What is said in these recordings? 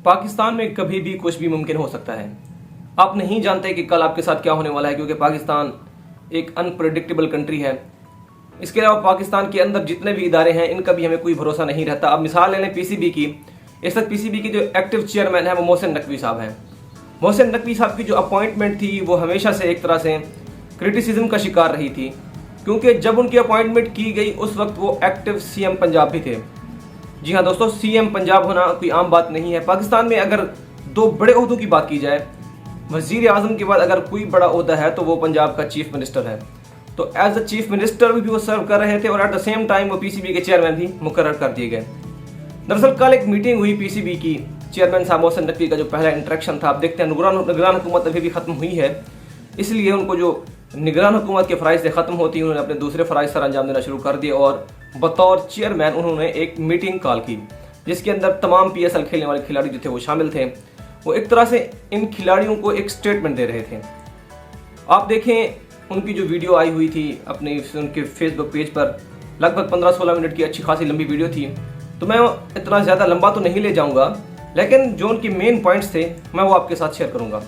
पाकिस्तान में कभी भी कुछ भी मुमकिन हो सकता है। आप नहीं जानते कि कल आपके साथ क्या होने वाला है, क्योंकि पाकिस्तान एक अनप्रेडिक्टेबल कंट्री है। इसके अलावा पाकिस्तान के अंदर जितने भी इदारे हैं इनका भी हमें कोई भरोसा नहीं रहता। अब मिसाल ले लें पीसीबी की। इस वक्त पीसीबी की जो एक्टिव चेयरमैन है वो मोहसिन नकवी साहब हैं। मोहसिन नकवी साहब की जो अपॉइंटमेंट थी वो हमेशा से एक तरह से क्रिटिसिज्म का शिकार रही थी, क्योंकि जब उनकी अपॉइंटमेंट की गई उस वक्त वो एक्टिव सीएम पंजाब भी थे। जी हाँ दोस्तों, सीएम पंजाब होना कोई आम बात नहीं है। पाकिस्तान में अगर दो बड़े ओहदों की बात की जाए, वजीर आजम के बाद अगर कोई बड़ा ओहदा है तो वो पंजाब का चीफ मिनिस्टर है। तो एज अ चीफ मिनिस्टर भी वो सर्व कर रहे थे और एट द सेम टाइम वो पीसीबी के चेयरमैन भी मुकर्रर कर दिए गए। दरअसल कल एक मीटिंग हुई पीसीबी की। चेयरमैन साहब मोहसिन नकवी का जो पहला इंटरेक्शन था, आप देखते हैं निगरान हुकूमत अभी भी खत्म हुई है, इसलिए उनको जो निगरान हुकूमत के फ़राइज़ से ख़त्म होती है उन्होंने अपने दूसरे फ़राइज़ सर अंजाम देना शुरू कर दिए और बतौर चेयरमैन उन्होंने एक मीटिंग कॉल की, जिसके अंदर तमाम पीएसएल खेलने वाले खिलाड़ी जो थे वो शामिल थे। वो एक तरह से इन खिलाड़ियों को एक स्टेटमेंट दे रहे थे। आप देखें उनकी जो वीडियो आई हुई थी अपने उनके फेसबुक पेज पर, लगभग 15-16 मिनट की अच्छी खासी लंबी वीडियो थी। तो मैं इतना ज़्यादा लंबा तो नहीं ले जाऊँगा, लेकिन जो उनके मेन पॉइंट्स थे मैं वो आपके साथ शेयर करूँगा।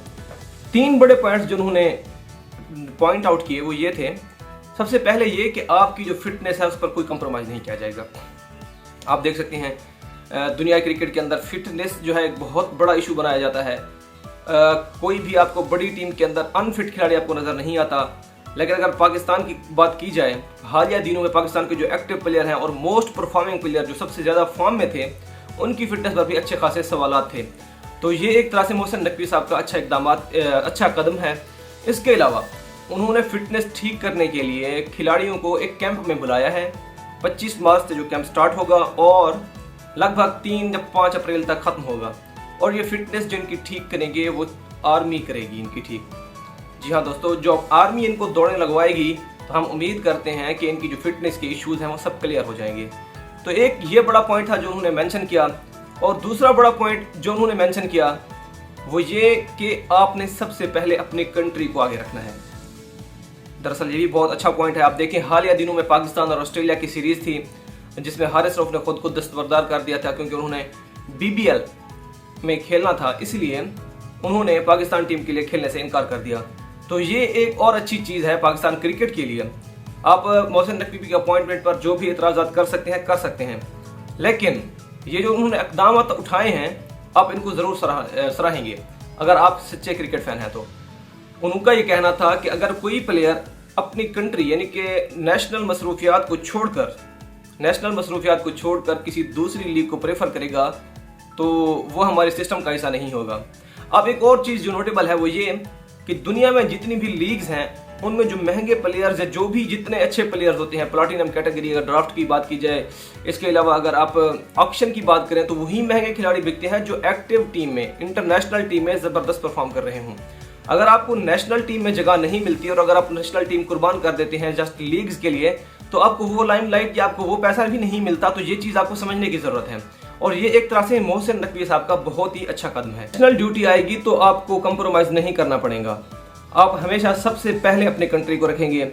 3 बड़े पॉइंट्स जो उन्होंने पॉइंट आउट किए वो ये थे। सबसे पहले ये कि आपकी जो फिटनेस है उस पर कोई कंप्रोमाइज़ नहीं किया जाएगा। आप देख सकते हैं दुनिया क्रिकेट के अंदर फिटनेस जो है एक बहुत बड़ा इशू बनाया जाता है। कोई भी आपको बड़ी टीम के अंदर अनफिट खिलाड़ी आपको नज़र नहीं आता, लेकिन अगर पाकिस्तान की बात की जाए, हालिया दिनों में पाकिस्तान के जो एक्टिव प्लेयर हैं और मोस्ट परफॉर्मिंग प्लेयर जो सबसे ज़्यादा फॉर्म में थे, उनकी फिटनेस पर भी अच्छे खासे सवालात थे। तो ये एक तरह से मोहसिन नकवी साहब का अच्छा कदम है। इसके अलावा उन्होंने फिटनेस ठीक करने के लिए खिलाड़ियों को एक कैंप में बुलाया है। 25 मार्च से जो कैंप स्टार्ट होगा और लगभग 3 या 5 अप्रैल तक ख़त्म होगा। और ये फिटनेस जो इनकी ठीक करेंगे वो आर्मी करेगी इनकी ठीक। जी हाँ दोस्तों, जो आर्मी इनको दौड़ने लगवाएगी तो हम उम्मीद करते हैं कि इनकी जो फिटनेस के इश्यूज़ हैं वो सब क्लियर हो जाएंगे। तो एक ये बड़ा पॉइंट था जो उन्होंने मेंशन किया। और दूसरा बड़ा पॉइंट जो उन्होंने मेंशन किया वो ये कि आपने सबसे पहले अपनी कंट्री को आगे रखना है। दरअसल ये भी बहुत अच्छा पॉइंट है। आप देखें हालिया दिनों में पाकिस्तान और ऑस्ट्रेलिया की सीरीज़ थी, जिसमें हारिस रऊफ ने खुद को दस्तबरदार कर दिया था, क्योंकि उन्होंने बीबीएल में खेलना था, इसलिए उन्होंने पाकिस्तान टीम के लिए खेलने से इनकार कर दिया। तो ये एक और अच्छी चीज़ है पाकिस्तान क्रिकेट के लिए। आप मोहसिन नकवी के अपॉइंटमेंट पर जो भी एतराज़ात कर सकते हैं, लेकिन ये जो उन्होंने इक़दाम उठाए हैं आप इनको ज़रूर सराहेंगे अगर आप सच्चे क्रिकेट फ़ैन हैं तो। उनका ये कहना था कि अगर कोई प्लेयर अपनी कंट्री यानी कि नेशनल मसरूफियात को छोड़कर किसी दूसरी लीग को प्रेफर करेगा तो वो हमारे सिस्टम का हिस्सा नहीं होगा। अब एक और चीज़ जो नोटेबल है वो ये कि दुनिया में जितनी भी लीग्स हैं उनमें जो महंगे प्लेयर्स हैं, जो भी जितने अच्छे प्लेयर्स होते हैं प्लाटिनम कैटेगरी, अगर ड्राफ्ट की बात की जाए, इसके अलावा अगर आप ऑक्शन की बात करें तो वही महंगे खिलाड़ी बिकते हैं जो एक्टिव टीम में, इंटरनेशनल टीम में ज़बरदस्त परफॉर्म कर रहे हों। अगर आपको नेशनल टीम में जगह नहीं मिलती और अगर आप नेशनल टीम कुर्बान कर देते हैं जस्ट लीग्स के लिए, तो आपको वो लाइमलाइट या आपको वो पैसा भी नहीं मिलता। तो ये चीज़ आपको समझने की ज़रूरत है और ये एक तरह से मोहसिन नकवी साहब का बहुत ही अच्छा कदम है। नेशनल ड्यूटी आएगी तो आपको कंप्रोमाइज़ नहीं करना पड़ेगा, आप हमेशा सबसे पहले अपने कंट्री को रखेंगे।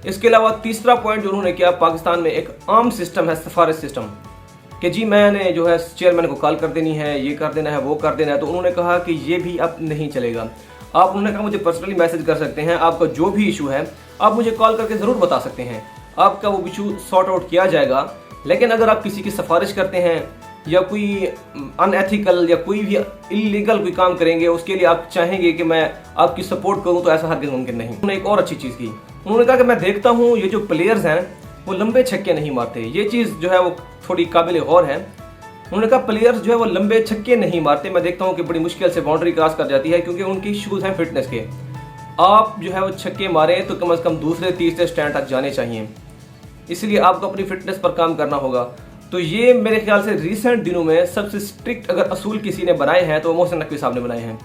इसके अलावा तीसरा पॉइंट जो उन्होंने किया, पाकिस्तान में एक आम सिस्टम है सिफारिश सिस्टम, कि जी मैंने जो है चेयरमैन को कॉल कर देनी है, ये कर देना है, वो कर देना है। तो उन्होंने कहा कि ये भी अब नहीं चलेगा। आप उन्होंने कहा मुझे पर्सनली मैसेज कर सकते हैं, आपका जो भी इशू है आप मुझे कॉल करके ज़रूर बता सकते हैं, आपका वो इशू सॉर्ट आउट किया जाएगा। लेकिन अगर आप किसी की सिफारिश करते हैं या कोई अनएथिकल या कोई भी इलीगल कोई काम करेंगे, उसके लिए आप चाहेंगे कि मैं आपकी सपोर्ट करूं, तो ऐसा हरगिज़ मुमकिन नहीं। उन्होंने एक और अच्छी चीज़ की, उन्होंने कहा कि मैं देखता हूं ये जो प्लेयर्स हैं वो लंबे छक्के नहीं मारते। ये चीज़ जो है वो थोड़ी काबिल गौर है। उन्होंने कहा प्लेयर्स जो है वो लंबे छक्के नहीं मारते, मैं देखता हूँ कि बड़ी मुश्किल से बाउंड्री क्रॉस कर जाती है, क्योंकि उनकी इश्यूज़ हैं फिटनेस के। आप जो है वो छक्के मारें तो कम से कम दूसरे तीसरे स्टैंड तक जाने चाहिए, इसलिए आपको अपनी फिटनेस पर काम करना होगा। तो ये मेरे ख्याल से रिसेंट दिनों में सबसे स्ट्रिक्ट अगर असूल किसी ने बनाए हैं तो मोहसिन नकवी साहब ने बनाए हैं।